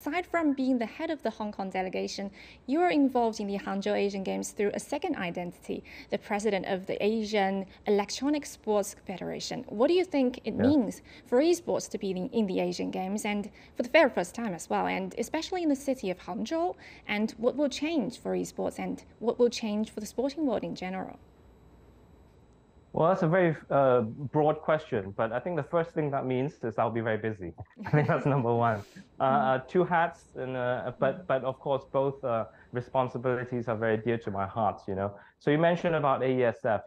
aside from being the head of the Hong Kong delegation, you are involved in the Hangzhou Asian Games through a second identity, the president of the Asian Electronic Sports Federation. What do you think it means for esports to be in the Asian Games, and for the very first time as well, and especially in the city of Hangzhou, and what will change for esports and what will change for the sporting world in general? Well, that's a very broad question, but I think the first thing that means is I'll be very busy. I think that's number one. Two hats, and but of course both responsibilities are very dear to my heart. So you mentioned about AESF.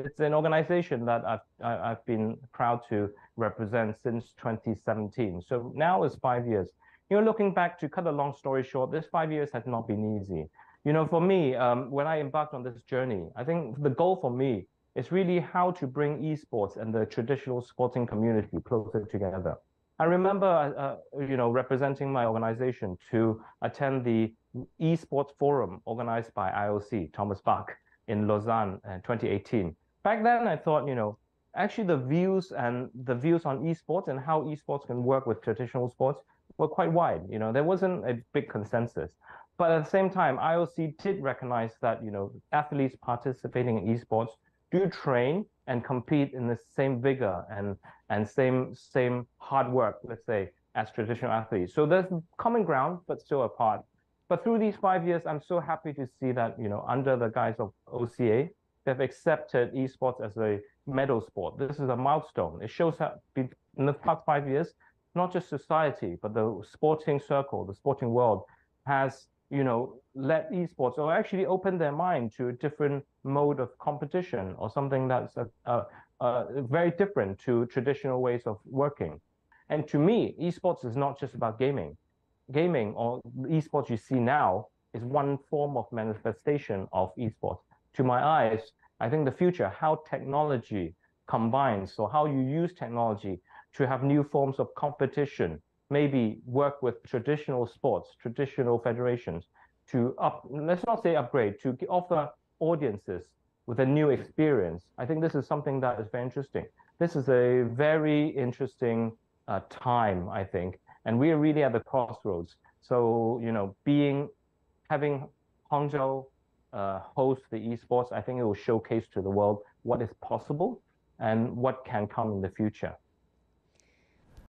It's an organization that I've been proud to represent since 2017. So now it's 5 years. Looking back, to cut a long story short, this 5 years has not been easy. For me, when I embarked on this journey, I think the goal for me is really how to bring esports and the traditional sporting community closer together. I remember, representing my organization to attend the esports forum organized by IOC, Thomas Bach, in Lausanne in 2018. Back then, I thought, actually the views on esports and how esports can work with traditional sports were quite wide. There wasn't a big consensus. But at the same time, IOC did recognize that, athletes participating in esports do train and compete in the same vigor and same hard work, let's say, as traditional athletes. So there's common ground, but still apart. But through these 5 years, I'm so happy to see that, under the guise of OCA, they've accepted esports as a medal sport. This is a milestone. It shows that in the past 5 years, not just society, but the sporting circle, the sporting world has let esports, or actually open their mind to a different mode of competition, or something that's very different to traditional ways of working. And to me, esports is not just about gaming. Gaming, or esports you see now, is one form of manifestation of esports. To my eyes, I think the future, how technology combines, or how you use technology to have new forms of competition, maybe work with traditional sports, traditional federations to let's not say upgrade, to offer audiences with a new experience. I think this is something that is very interesting. This is a very interesting time, I think, and we are really at the crossroads. So, having Hangzhou host the esports, I think it will showcase to the world what is possible and what can come in the future.